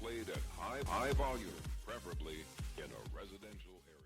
played at high volume, preferably in a residential area.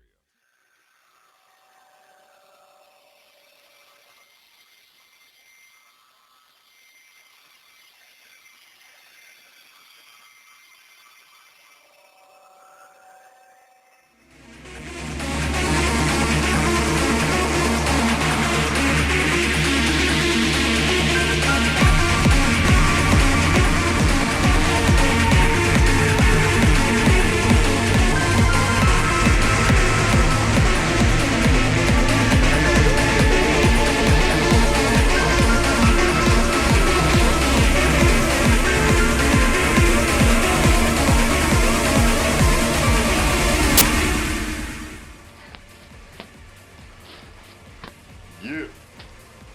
Yeah,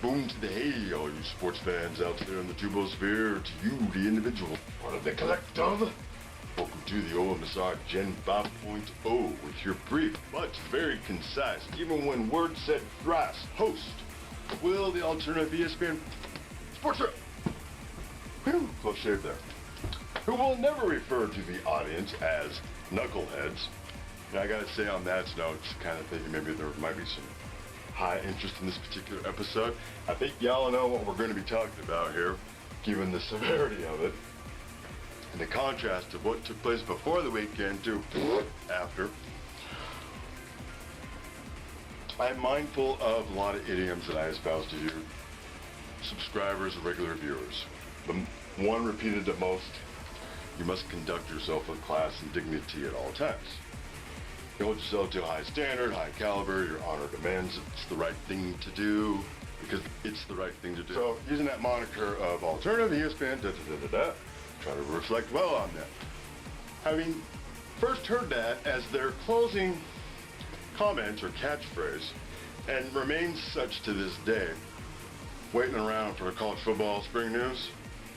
boom to the hay, all you sports fans out there in the tubosphere. To you, the individual, part of the collective. Welcome to the OMSR Gen 5.0 with your brief, but very concise, even when words said thrice, host, Will, the alternative ESPN Sports Rep. Whew, close shave there. Who will never refer to the audience as knuckleheads. And I gotta say on that note, kind of thinking maybe there might be some high interest in this particular episode. I think y'all know what we're going to be talking about here, given the severity of it, and the contrast of what took place before the weekend to after. I'm mindful of a lot of idioms that I espouse to you, subscribers and regular viewers. The one repeated the most: you must conduct yourself with class and dignity at all times. You hold yourself to a high standard, high caliber, your honor demands it's the right thing to do, because it's the right thing to do. So, using that moniker of alternative ESPN, try to reflect well on that. Having first heard that as their closing comment or catchphrase, and remains such to this day, waiting around for the college football spring news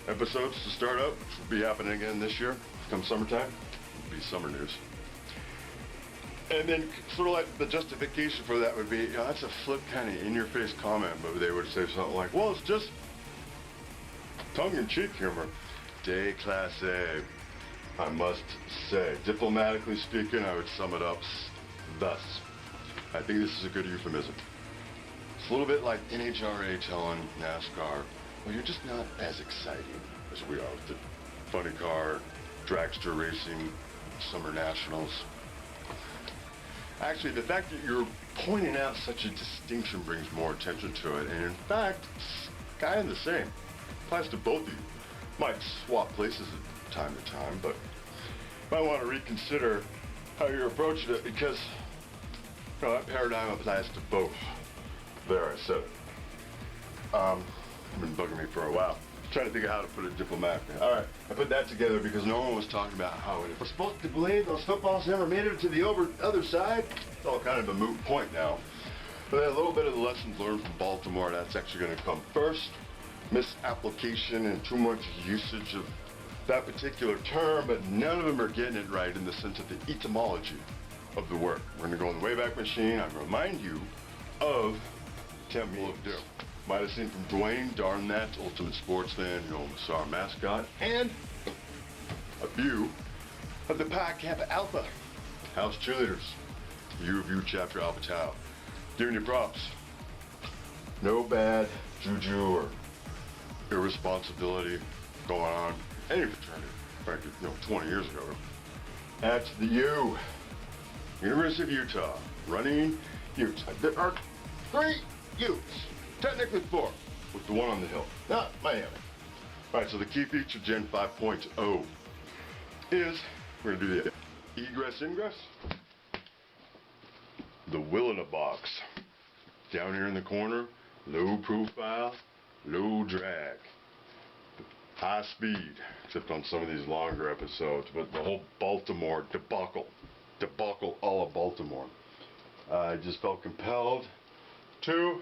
episodes to start up, which will be happening again this year, come summertime, it'll be summer news. And then sort of like the justification for that would be, you know, that's a flip kind of in-your-face comment, but they would say something like, well, it's just tongue-in-cheek humor. Déclassé, I must say. Diplomatically speaking, I would sum it up thus. I think this is a good euphemism. It's a little bit like NHRA telling NASCAR, well, you're just not as exciting as we are with the funny car, dragster racing, summer nationals. Actually, the fact that you're pointing out such a distinction brings more attention to it, and in fact, it's kind of the same. Applies to both of you. Might swap places at time to time, but you might want to reconsider how you're approaching it, because you know, that paradigm applies to both. There, I said it. It's been bugging me for a while. Trying to think of how to put it diplomatically. All right, I put that together because no one was talking about how we're supposed to believe those footballs never made it to the other side. It's all kind of a moot point now. But a little bit of the lessons learned from Baltimore, that's actually going to come first. Misapplication and too much usage of that particular term, but none of them are getting it right in the sense of the etymology of the word. We're going to go in the Wayback Machine. I remind you of Temple of Doom. Might have seen from Dwayne, darn that, ultimate sports fan, you know, OMSR mascot, and a few of the Pi Kappa Alpha house cheerleaders. U of U chapter Alpha Tau. Giving you props. No bad juju or irresponsibility going on any fraternity. Frankly, you know, 20 years ago. At the U, University of Utah, running Utes. There are 3 Utes. Technically 4, with the one on the hill, not Miami. Alright, so the key feature of Gen 5.0 is, we're going to do the egress-ingress. The will in a box. Down here in the corner, low profile, low drag. High speed, except on some of these longer episodes, but the whole Baltimore debacle a la Baltimore. I just felt compelled to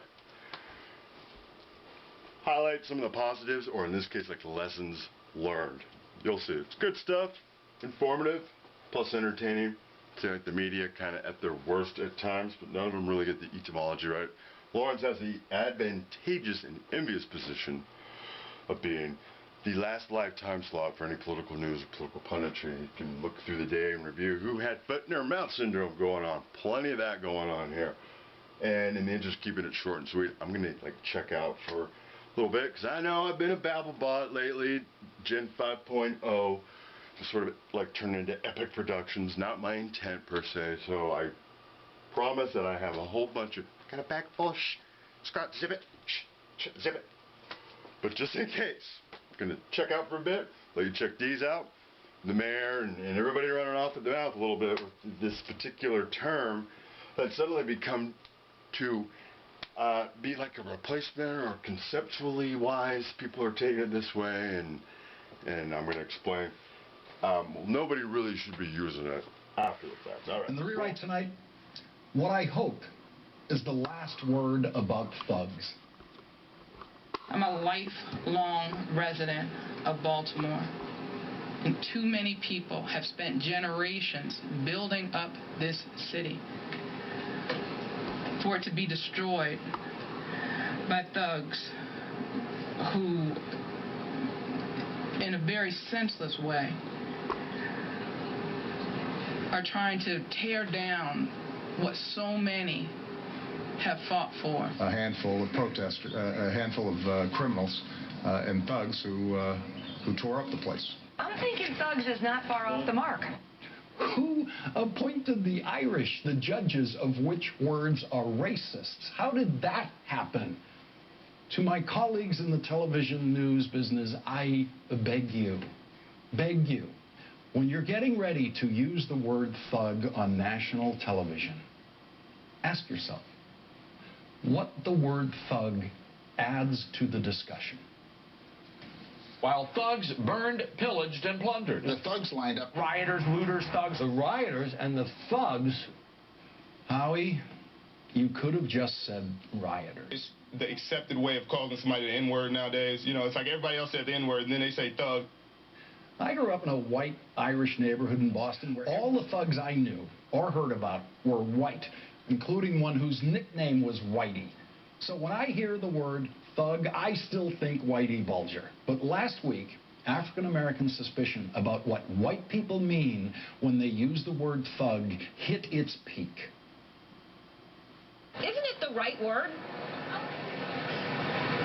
highlight some of the positives, or in this case, like the lessons learned. You'll see. It's good stuff, informative, plus entertaining. See, like the media kind of at their worst at times, but none of them really get the etymology right. Lawrence has the advantageous and envious position of being the last lifetime slot for any political news or political punditry. You can look through the day and review who had foot in their mouth syndrome going on. Plenty of that going on here. And in the interest of keeping it short and sweet, I'm going to check out for a little bit, because I know I've been a BabbleBot lately. Gen 5.0 sort of turned into epic productions. Not my intent per se, so I promise that I have a whole bunch of, got a bag full of Scott, zip it, zip it. But just in case, I'm going to check out for a bit, let you check these out. The mayor and everybody running off at the mouth a little bit with this particular term that suddenly become to be like a replacement, or conceptually wise, people are taking it this way, and I'm going to explain. Well, nobody really should be using it after the fact. All right. In the rewrite tonight, what I hope is the last word about thugs. I'm a lifelong resident of Baltimore, and too many people have spent generations building up this city for it to be destroyed by thugs who, in a very senseless way, are trying to tear down what so many have fought for. A handful of protesters, a handful of criminals and thugs who tore up the place. I'm thinking thugs is not far off the mark. Who appointed the Irish, the judges of which words are racists? How did that happen? To my colleagues in the television news business, I beg you, when you're getting ready to use the word thug on national television, ask yourself what the word thug adds to the discussion. While thugs burned, pillaged, and plundered. The thugs lined up. Rioters, looters, thugs. The rioters and the thugs. Howie, you could have just said rioters. It's the accepted way of calling somebody the N-word nowadays. You know, it's like everybody else said the N-word, and then they say thug. I grew up in a white Irish neighborhood in Boston where all the thugs I knew or heard about were white, including one whose nickname was Whitey. So when I hear the word thug, I still think Whitey Bulger. But last week, African-American suspicion about what white people mean when they use the word thug hit its peak. Isn't it the right word?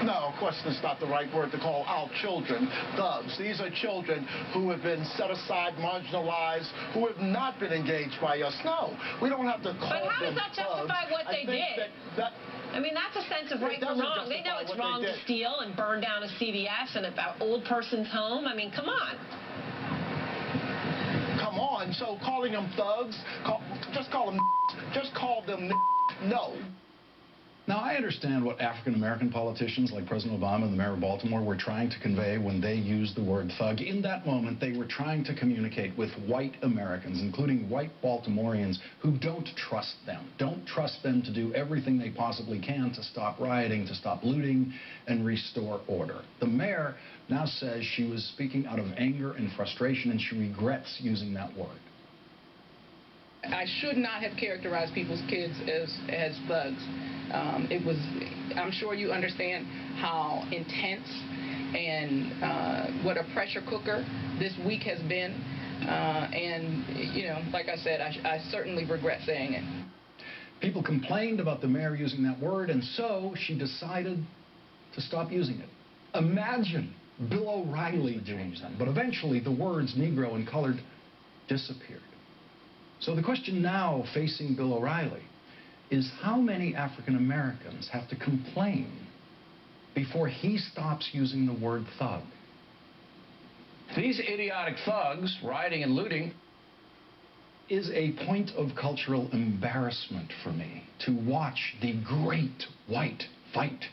No, of course it's not the right word to call our children thugs. These are children who have been set aside, marginalized, who have not been engaged by us. No, we don't have to call them thugs. But how does that justify what they did? I mean, that's a sense of right and wrong. They know it's wrong to steal and burn down a CVS and an old person's home. I mean, come on. Come on. So calling them thugs, just call them no. Now, I understand what African-American politicians like President Obama and the mayor of Baltimore were trying to convey when they used the word thug. In that moment, they were trying to communicate with white Americans, including white Baltimoreans, who don't trust them to do everything they possibly can to stop rioting, to stop looting, and restore order. The mayor now says she was speaking out of anger and frustration, and she regrets using that word. I should not have characterized people's kids as thugs. I'm sure you understand how intense and what a pressure cooker this week has been. And, you know, like I said, I certainly regret saying it. People complained about the mayor using that word, and so she decided to stop using it. Imagine Bill O'Reilly doing that. But eventually the words Negro and colored disappeared. So the question now facing Bill O'Reilly is how many African Americans have to complain before he stops using the word thug? These idiotic thugs, rioting and looting, is a point of cultural embarrassment for me to watch the great white fight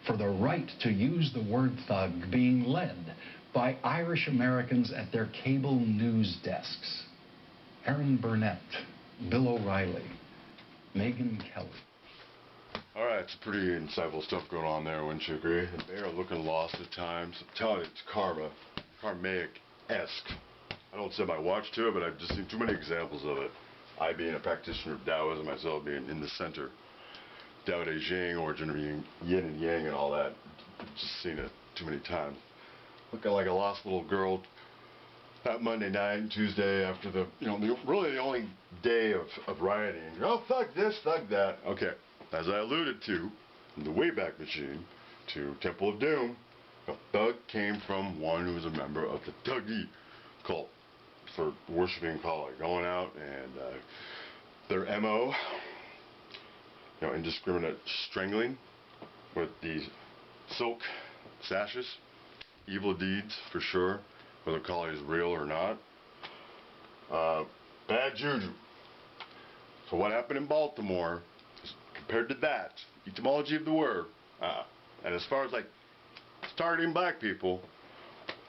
for the right to use the word thug being led by Irish Americans at their cable news desks. Aaron Burnett, Bill O'Reilly, Megyn Kelly. All right, it's pretty insightful stuff going on there, wouldn't you agree? They are looking lost at times. I'm telling you, it's karmic-esque. I don't set my watch to it, but I've just seen too many examples of it. I, being a practitioner of Taoism, myself being in the center, Tao Te Ching, origin of yin and yang and all that, just seen it too many times. looking like a lost little girl that Monday night and Tuesday after the, really the only day of rioting. Oh, thug this, thug that. Okay, as I alluded to in the Wayback Machine to Temple of Doom, a thug came from one who was a member of the Thuggee cult for worshiping Kali, going out and their MO, indiscriminate strangling with these silk sashes, evil deeds for sure, whether Kali is real or not. Bad juju. So what happened in Baltimore, compared to that, etymology of the word, and as far as like targeting black people,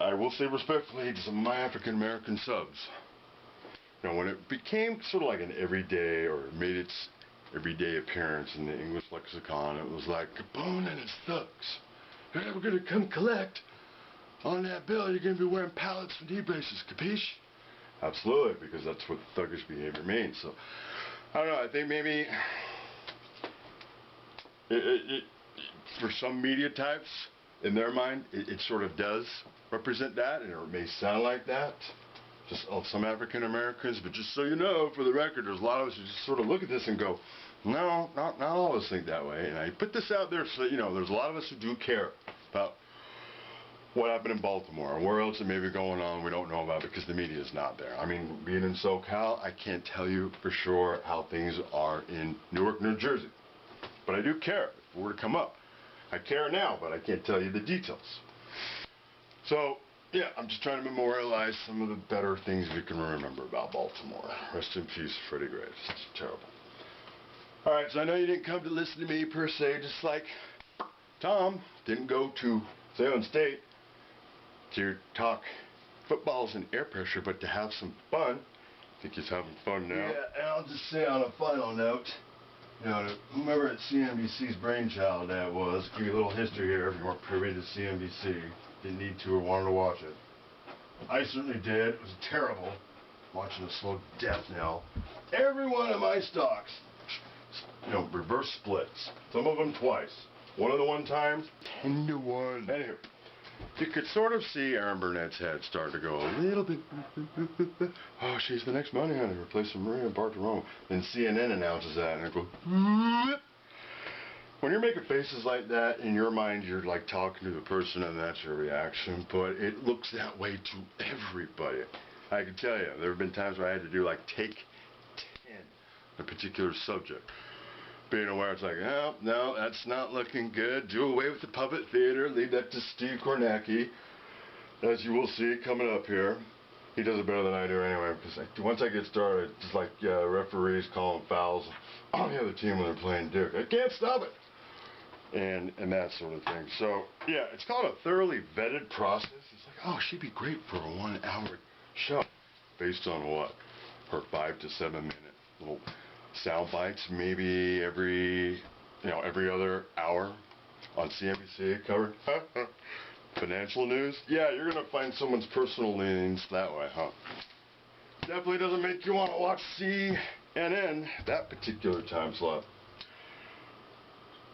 I will say respectfully to some of my African American subs, when it became sort of like an everyday, or made its everyday appearance in the English lexicon, it was like Capone and his thugs. They're never gonna come collect. On that bill, you're going to be wearing pallets and knee braces, capiche? Absolutely, because that's what thuggish behavior means. So, I don't know, I think maybe for some media types, in their mind, it sort of does represent that, and it may sound like that, just of some African Americans, but just so you know, for the record, there's a lot of us who just sort of look at this and go, no, not all of us think that way. And I put this out there so that, there's a lot of us who do care about what happened in Baltimore, and where else it may be going on we don't know about because the media is not there. I mean, being in SoCal, I can't tell you for sure how things are in Newark, New Jersey. But I do care if it were to come up. I care now, but I can't tell you the details. So, yeah, I'm just trying to memorialize some of the better things we can remember about Baltimore. Rest in peace, Freddie Graves. It's terrible. All right, so I know you didn't come to listen to me per se, just like Tom didn't go to Salem State to talk footballs and air pressure, but to have some fun. I think he's having fun now. Yeah, and I'll just say on a final note, whomever at CNBC's brainchild that was, give you a little history here if you weren't privy to CNBC, didn't need to or wanted to watch it. I certainly did. It was terrible watching a slow death knell. Every one of my stocks, reverse splits. Some of them twice. One of the one times, 10 to 1. Anywho, you could sort of see Aaron Burnett's head start to go a little bit. Oh, she's the next money hunter, replacing Maria Bartiromo. Then CNN announces that, and it goes. When you're making faces like that, in your mind, you're like talking to the person, and that's your reaction. But it looks that way to everybody. I can tell you, there have been times where I had to do like take 10 on a particular subject. Being aware, it's like, oh, no, that's not looking good. Do away with the puppet theater. Leave that to Steve Kornacki. As you will see coming up here. He does it better than I do anyway. Because once I get started, it's just like referees calling fouls on the other team when they're playing Duke. I can't stop it. And that sort of thing. So, yeah, it's called a thoroughly vetted process. It's like, oh, she'd be great for a 1 hour show. Based on what? Her 5 to 7 minute little sound bites, maybe every other hour on CNBC covered. Financial news. Yeah, you're gonna find someone's personal leanings that way, huh? Definitely doesn't make you want to watch CNN that particular time slot.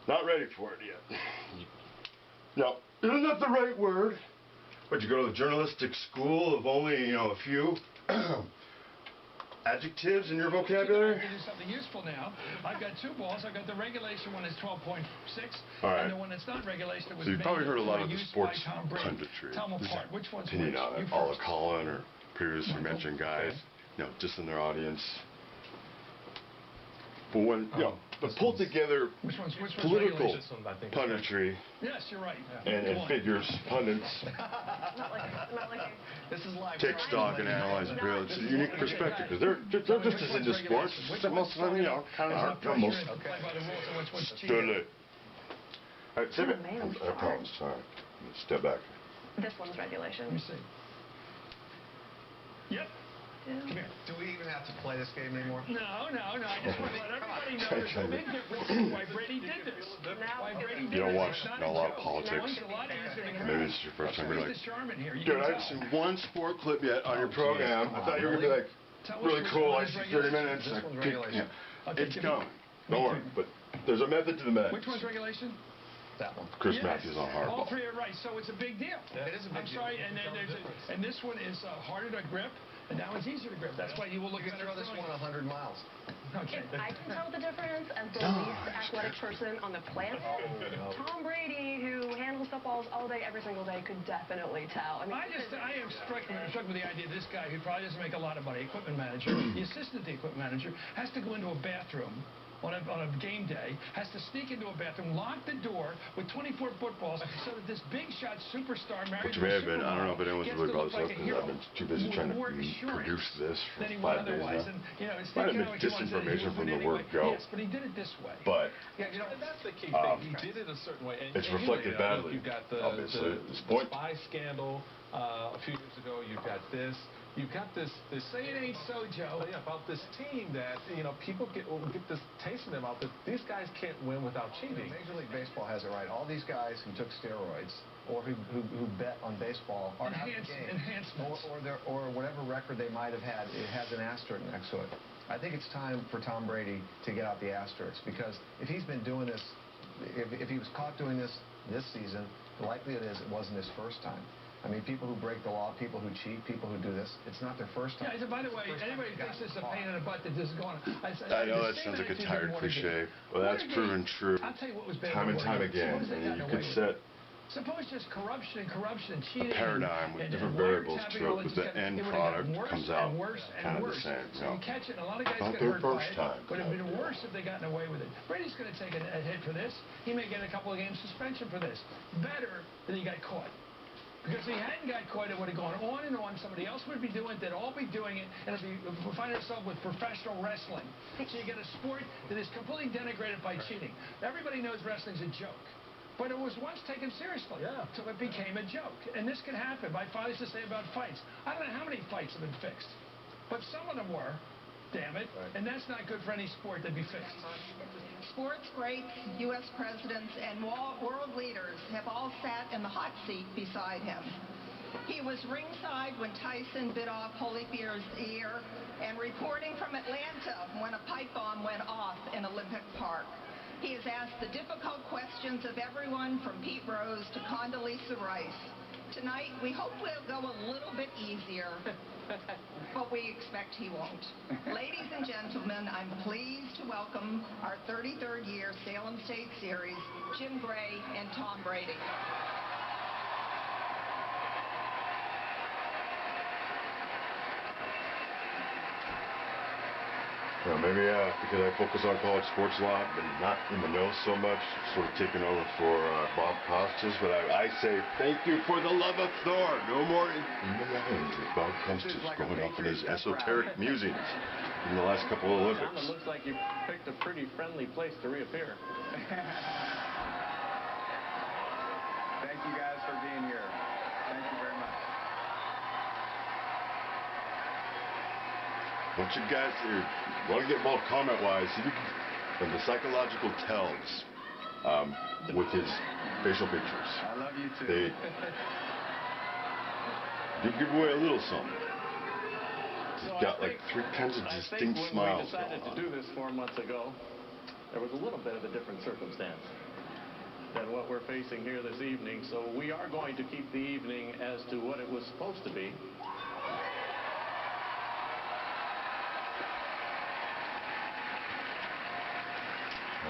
Not ready for it yet. No, isn't that the right word? But you go to the journalistic school of only a few adjectives in your vocabulary? I can do something useful now. I've got two balls. I've got the regulation one is 12.6, right. And the one that's not regulated was. So you've probably heard a lot of the sports punditry. Tell them apart. Which one's opinion which? on it. All the Colin or previously mentioned guys, just in their audience. But when but pulled together political punditry. Yes, you're right. And figures, pundits. Not like this is live. Take stock and analyze it. It's a unique perspective because they're just as into sports. Most of them, kind of most. Totally. All right, Sip it. I promise. All right, step back. This one's regulation. Let me see. Yep. Come here. Do we even have to play this game anymore? No. I just want to let everybody know there's a big difference why Brady did this. You don't watch a lot of politics. Maybe this is your first time. You're like, dude, I haven't seen one sport clip yet on your program. I thought you were going to be like, really cool, I see 30 minutes. It's coming. Don't worry. But there's a method to the madness. Which one's regulation? that one. Chris Matthews on hardball. All three are right, so it's a big deal. Yeah. It is a big deal. I'm sorry, and then and this one is harder to grip, and that one's easier to grip. That's why you will look You at can throw this one 100 miles. Okay. If I can tell the difference as the least athletic person on the planet, Tom Brady, who handles footballs all day, every single day, could definitely tell. I mean, I am struck with the idea this guy, who probably doesn't make a lot of money, equipment manager, the assistant to the equipment manager, has to go into a bathroom on a game day, has to sneak into a bathroom, lock the door with 24 footballs so that this big shot superstar married Which may have been, I don't know if anyone's really brought this up because I've been too busy trying to produce this for 5 days now. And, you know, it's might have been disinformation from the word go. Yes, but he did it this way. But yeah, you know, that's the key thing. He did it a certain way. And it's reflected badly. You've got the spy scandal a few years ago. You've got this. You've got this say it ain't so, Joe. Yeah, about this team that, you know, people get this taste in their mouth that these guys can't win without cheating. Major League Baseball has it right. All these guys who took steroids or who bet on baseball are enhancements or whatever record they might have had, it has an asterisk next to it. I think it's time for Tom Brady to get out the asterisk, because if he's been doing this, if he was caught doing this season, the likelihood is it wasn't his first time. I mean, people who break the law, people who cheat, people who do this, it's not their first time. Yeah, by the way, anybody thinks this is a pain in the butt that this is going on. I know that sounds like a tired cliche, but that's proven true time and time again. And you could set suppose just corruption and cheating, a paradigm with different variables to it, but the end product comes out kind of the same. You know, you catch it, and a lot of guys not get their hurt first by it. time. Would have been worse if they gotten away with it. Brady's going to take a hit for this. He may get a couple of games suspension for this. Better than he got caught. Because if he hadn't got caught, it would have gone on and on. Somebody else would be doing it. They'd all be doing it. And we'll find ourselves with professional wrestling. So you get a sport that is completely denigrated by cheating. Everybody knows wrestling's a joke. But it was once taken seriously. Yeah. So it became a joke. And this can happen. My father used to say about fights. I don't know how many fights have been fixed. But some of them were. Damn it. Right. And that's not good for any sport to be fixed. Sports greats, U.S. presidents, and world leaders have all sat in the hot seat beside him. He was ringside when Tyson bit off Holyfield's ear and reporting from Atlanta when a pipe bomb went off in Olympic Park. He has asked the difficult questions of everyone from Pete Rose to Condoleezza Rice. Tonight, we hope we'll go a little bit easier, but we expect he won't. Ladies and gentlemen, I'm pleased to welcome our 33rd year Salem State Series, Jim Gray and Tom Brady. Well, maybe because I focus on college sports a lot, but not in the know so much, sort of taking over for Bob Costas. But I say thank you for the love of Thor. No more Bob Costas going off in his esoteric musings in the last couple of Olympics. It looks like you picked a pretty friendly place to reappear. Thank you guys for being here. Thank you very much. Once you guys want to get involved comment-wise, and the psychological tells with his facial pictures. I love you too. They do give away a little something. He's got like 3 kinds of distinct smiles. When we decided to do this 4 months ago, there was a little bit of a different circumstance than what we're facing here this evening. So we are going to keep the evening as to what it was supposed to be.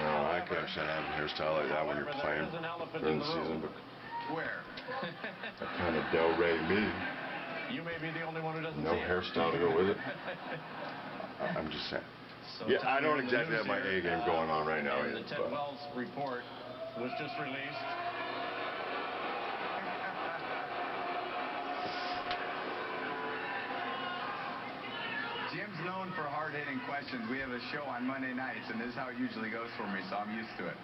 I could actually have a hairstyle like that when you're playing during the season, but where? That kind of Del Rey me. You may be the only one who doesn't no hairstyle to go with it. I'm just saying. So yeah, I don't exactly have my A game going on right now either. The Ted Wells report was just released. Jim's known for hard-hitting questions. We have a show on Monday nights, and this is how it usually goes for me, so I'm used to it.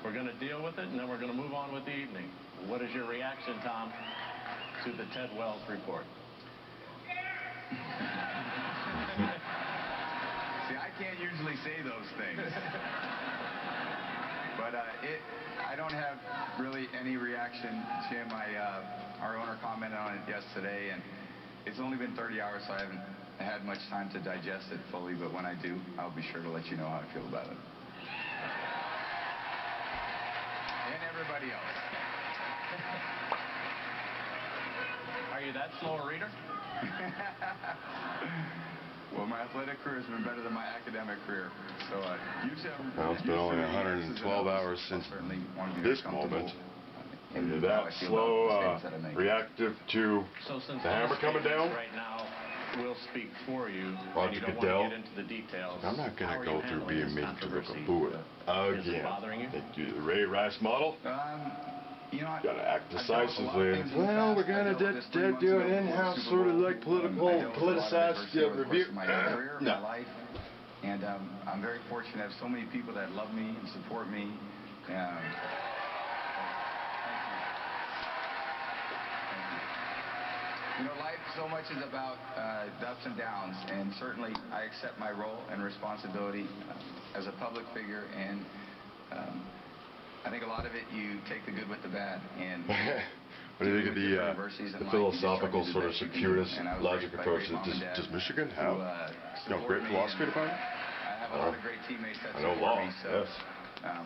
We're going to deal with it, and then we're going to move on with the evening. What is your reaction, Tom, to the Ted Wells report? See, I can't usually say those things. But I don't have really any reaction, Jim. Our owner commented on it yesterday, and it's only been 30 hours, so I haven't had much time to digest it fully, but when I do, I'll be sure to let you know how I feel about it. and everybody else. Are you that slow a reader? Well, my athletic career has been better than my academic career. So usually Well, it's been only 112 hours since this moment. And you're that slow, reactive to the hammer coming down? Right now will speak for you. Roger and you don't Goodell. want to get into the details. I'm not going to go through being made to look a fool again. Is it bothering you? Thank you. The Ray Rice model. You know, Got to act decisively. Well, we're going to do an in-house sort of like politicized review. My career, my life, and I'm very fortunate to have so many people that love me and support me. You know, life so much is about the ups and downs, and certainly I accept my role and responsibility as a public figure, and I think a lot of it, you take the good with the bad. And what do you think of the philosophical sort of circuitous logic approach? Does Michigan have great philosophy department? I have a lot of great teammates that support law, me, so yes.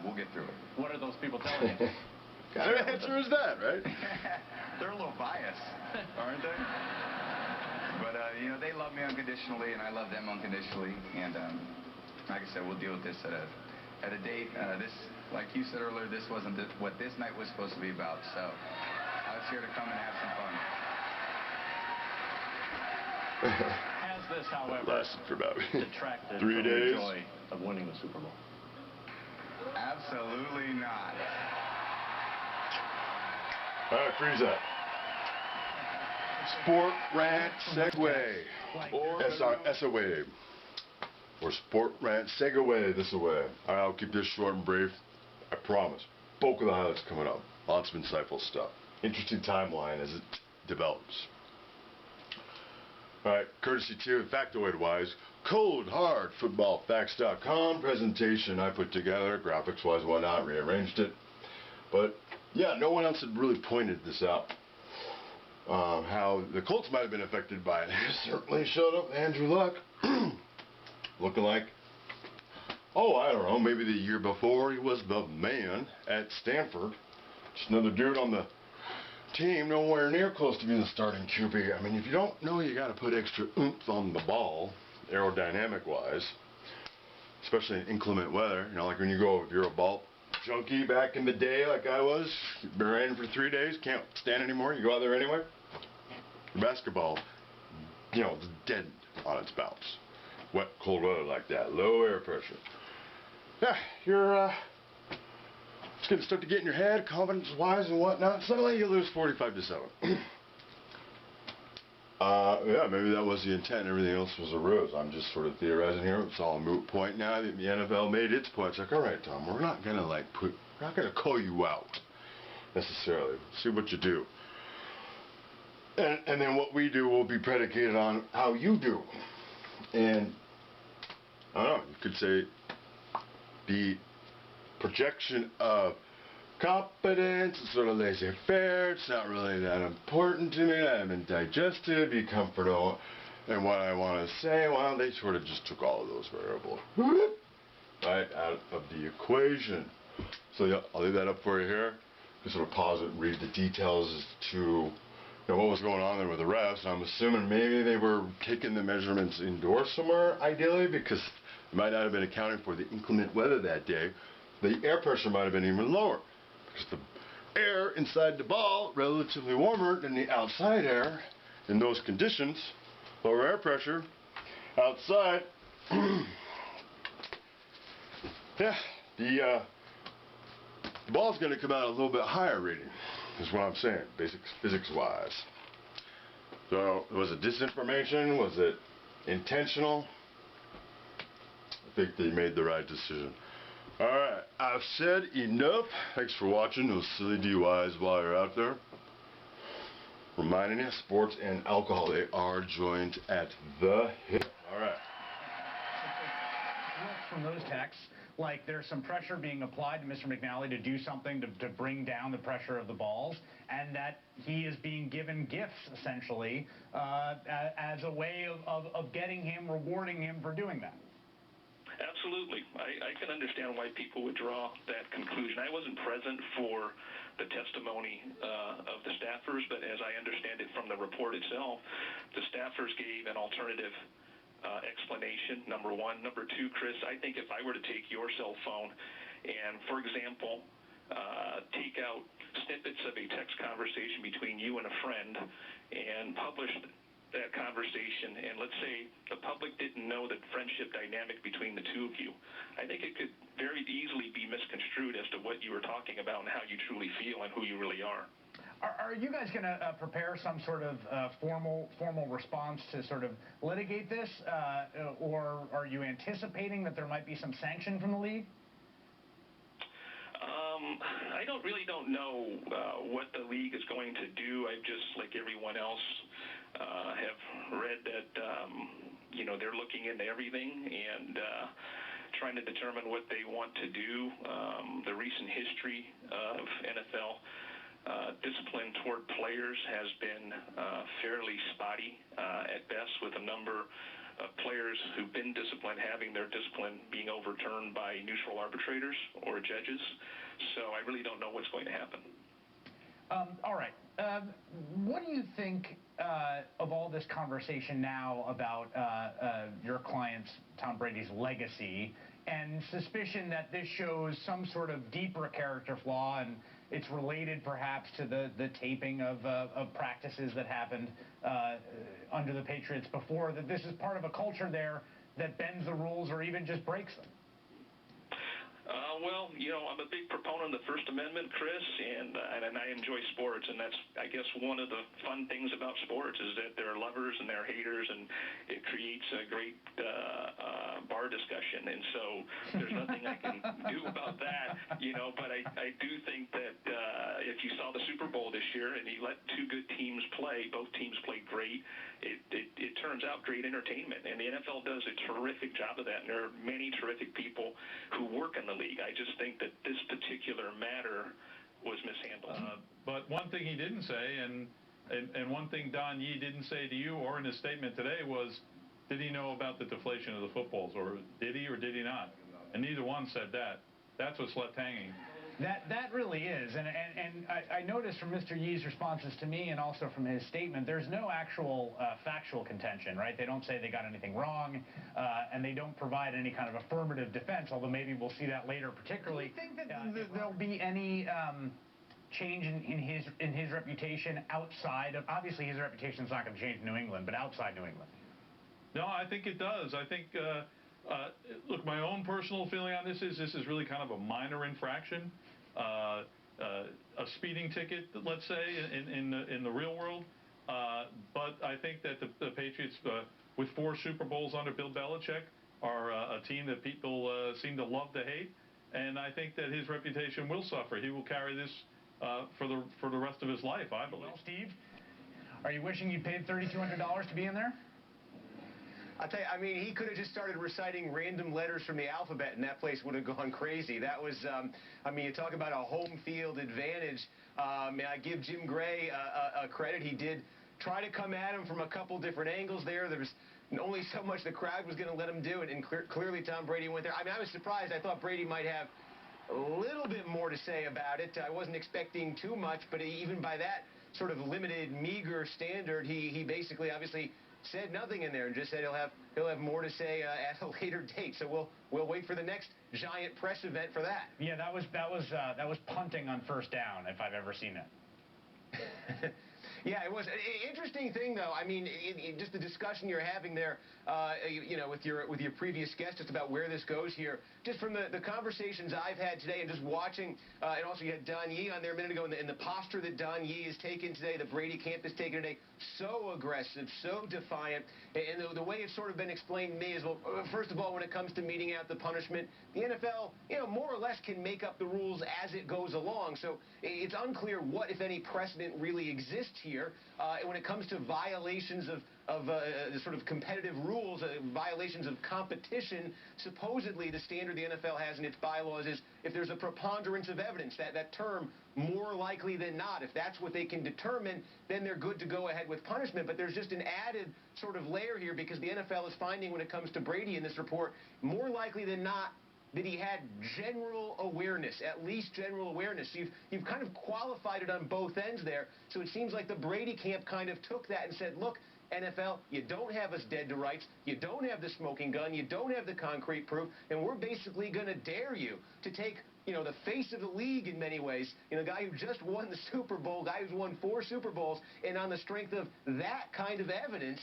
We'll get through it. What are those people telling you? What kind of answer is that, right? They're a little biased, aren't they? But, you know, they love me unconditionally, and I love them unconditionally. And like I said, we'll deal with this at a date. This, like you said earlier, this wasn't what this night was supposed to be about. So I was here to come and have some fun. Has this, however, lasted for about detracted 3 from days. the joy of winning the Super Bowl? Absolutely not. All right, freeze that. Sport rant segue. Or SOA. Or sport rant segue this away. All right, I'll keep this short and brief. I promise. Bulk of the highlights coming up. Lots of insightful stuff. Interesting timeline as it develops. All right, courtesy to factoid-wise, coldhardfootballfacts.com presentation I put together, graphics-wise, whatnot, rearranged it. But yeah, no one else had really pointed this out. How the Colts might have been affected by it. Certainly showed up Andrew Luck. Looking like, I don't know, maybe the year before he was the man at Stanford. Just another dude on the team, nowhere near close to being the starting QB. I mean, if you don't know, you got to put extra oomph on the ball, aerodynamic-wise, especially in inclement weather. You know, like when you go, if you're a ball junkie back in the day like I was, you've been riding for 3 days, can't stand anymore, you go out there anyway. Basketball, you know, it's dead on its bounce. Wet, cold weather like that, low air pressure. Yeah, you're it's going to start to get in your head, confidence-wise and whatnot. Suddenly you lose 45-7. Yeah, maybe that was the intent. Everything else was a ruse. I'm just sort of theorizing here. It's all a moot point now. The NFL made its point. It's like, all right, Tom, we're not going to we're not going to call you out necessarily. See what you do. And then what we do will be predicated on how you do. And I don't know, you could say the projection of competence, sort of laissez-faire, it's not really that important to me, I haven't digested, be comfortable in what I want to say. Well, they sort of just took all of those variables right out of the equation. So yeah, I'll leave that up for you here. Just sort of pause it and read the details as to what was going on there with the refs. I'm assuming maybe they were taking the measurements indoors somewhere, ideally, because they might not have been accounting for the inclement weather that day. The air pressure might have been even lower, because the air inside the ball relatively warmer than the outside air. In those conditions, lower air pressure outside. Yeah, the ball's going to come out a little bit higher reading, is what I'm saying, physics-wise. So, was it disinformation? Was it intentional? I think they made the right decision. Alright, I've said enough. Thanks for watching those silly DUIs while you're out there. Reminding you, sports and alcohol, they are joined at the hip. Alright. From those texts, like there's some pressure being applied to Mr. McNally to do something to bring down the pressure of the balls, and that he is being given gifts, essentially, as a way of getting him, rewarding him for doing that. Absolutely. I can understand why people would draw that conclusion. I wasn't present for the testimony of the staffers, but as I understand it from the report itself, the staffers gave an alternative explanation, number one. Number two, Chris, I think if I were to take your cell phone and, for example, take out snippets of a text conversation between you and a friend and publish that conversation, and let's say the public didn't know the friendship dynamic between the two of you, I think it could very easily be misconstrued as to what you were talking about and how you truly feel and who you really are. Are you guys going to prepare some sort of formal response to sort of litigate this, or are you anticipating that there might be some sanction from the league? I really don't know what the league is going to do. I just, like everyone else, have read that they're looking into everything and trying to determine what they want to do. The recent history of NFL discipline toward players has been fairly spotty at best, with a number of players who've been disciplined having their discipline being overturned by neutral arbitrators or judges. So I really don't know what's going to happen. All right. What do you think of all this conversation now about your client's, Tom Brady's, legacy and suspicion that this shows some sort of deeper character flaw, and it's related perhaps to the taping of practices that happened under the Patriots before, that this is part of a culture there that bends the rules or even just breaks them? Well, I'm a big proponent of the First Amendment, Chris, and I enjoy sports, and that's, I guess, one of the fun things about sports is that there are lovers and there are haters, and it creates a great bar discussion, and so there's nothing I can do about that, but I do think that if you saw the Super Bowl this year and you let two good teams play, both teams played great, it turns out great entertainment, and the NFL does a terrific job of that, and there are many terrific people who work in the league. I just think that this particular matter was mishandled. But one thing he didn't say, and one thing Don Yee didn't say to you or in his statement today was, did he know about the deflation of the footballs, or did he not? And neither one said that. That's what's left hanging. That really is, and I noticed from Mr. Yee's responses to me and also from his statement, there's no actual factual contention, right? They don't say they got anything wrong, and they don't provide any kind of affirmative defense, although maybe we'll see that later particularly. Do you think that there'll be any change in his reputation outside of, obviously his reputation is not going to change in New England, but outside New England? No, I think it does. I think, look, my own personal feeling on this is really kind of a minor infraction. A speeding ticket, let's say, in the real world. But I think that the Patriots, with 4 Super Bowls under Bill Belichick, are a team that people seem to love to hate. And I think that his reputation will suffer. He will carry this for the rest of his life, I believe. Well, Steve, are you wishing you paid $3,200 to be in there? I'll tell you, I mean, he could have just started reciting random letters from the alphabet, and that place would have gone crazy. That was, I mean, you talk about a home field advantage. I give Jim Gray a credit. He did try to come at him from a couple different angles there. There was only so much the crowd was going to let him do, and clearly Tom Brady went there. I mean, I was surprised. I thought Brady might have a little bit more to say about it. I wasn't expecting too much, but even by that sort of limited, meager standard, he basically, obviously, said nothing in there and just said he'll have more to say at a later date. So we'll wait for the next giant press event for that. Yeah, that was punting on first down if I've ever seen it. Yeah, it was an interesting thing, though. I mean, just the discussion you're having there, with your previous guest, just about where this goes here. Just from the conversations I've had today, and just watching, and also you had Don Yee on there a minute ago, and the posture that Don Yee has taken today, the Brady camp has taken today, so aggressive, so defiant, and the way it's sort of been explained to me is, well, first of all, when it comes to meting out the punishment, the NFL, more or less can make up the rules as it goes along. So it's unclear what, if any, precedent really exists here. here when it comes to violations of sort of competitive rules, violations of competition. Supposedly, the standard the NFL has in its bylaws is if there's a preponderance of evidence, that term, more likely than not, if that's what they can determine, then they're good to go ahead with punishment. But there's just an added sort of layer here because the NFL is finding when it comes to Brady in this report, more likely than not, that he had general awareness, at least general awareness. You've kind of qualified it on both ends there. So it seems like the Brady camp kind of took that and said, look, NFL, you don't have us dead to rights. You don't have the smoking gun. You don't have the concrete proof. And we're basically going to dare you to take, the face of the league in many ways, a guy who just won the Super Bowl, guy who's won 4 Super Bowls, and on the strength of that kind of evidence,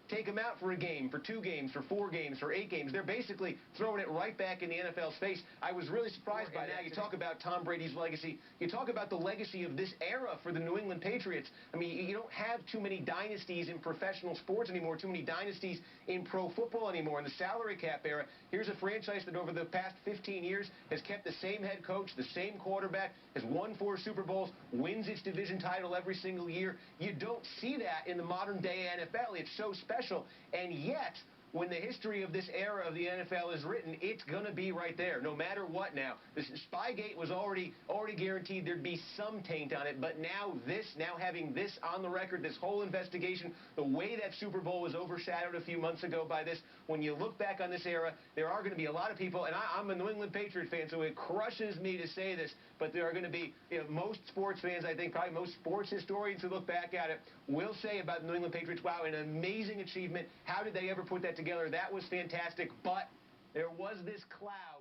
take him out for a game, for 2 games, for 4 games, for 8 games. They're basically throwing it right back in the NFL's face. I was really surprised by that. You talk about Tom Brady's legacy. You talk about the legacy of this era for the New England Patriots. I mean, you don't have too many dynasties in professional sports anymore, too many dynasties in pro football anymore. In the salary cap era, here's a franchise that over the past 15 years has kept the same head coach, the same quarterback, has won 4 Super Bowls, wins its division title every single year. You don't see that in the modern day NFL. It's so special. And yet, when the history of this era of the NFL is written, it's going to be right there, no matter what now. This Spygate was already guaranteed there'd be some taint on it, but now having this on the record, this whole investigation, the way that Super Bowl was overshadowed a few months ago by this, when you look back on this era, there are going to be a lot of people, and I'm a New England Patriot fan, so it crushes me to say this, but there are going to be, most sports fans, I think, probably most sports historians who look back at it, will say about the New England Patriots, wow, an amazing achievement. How did they ever put that together? That was fantastic, but there was this cloud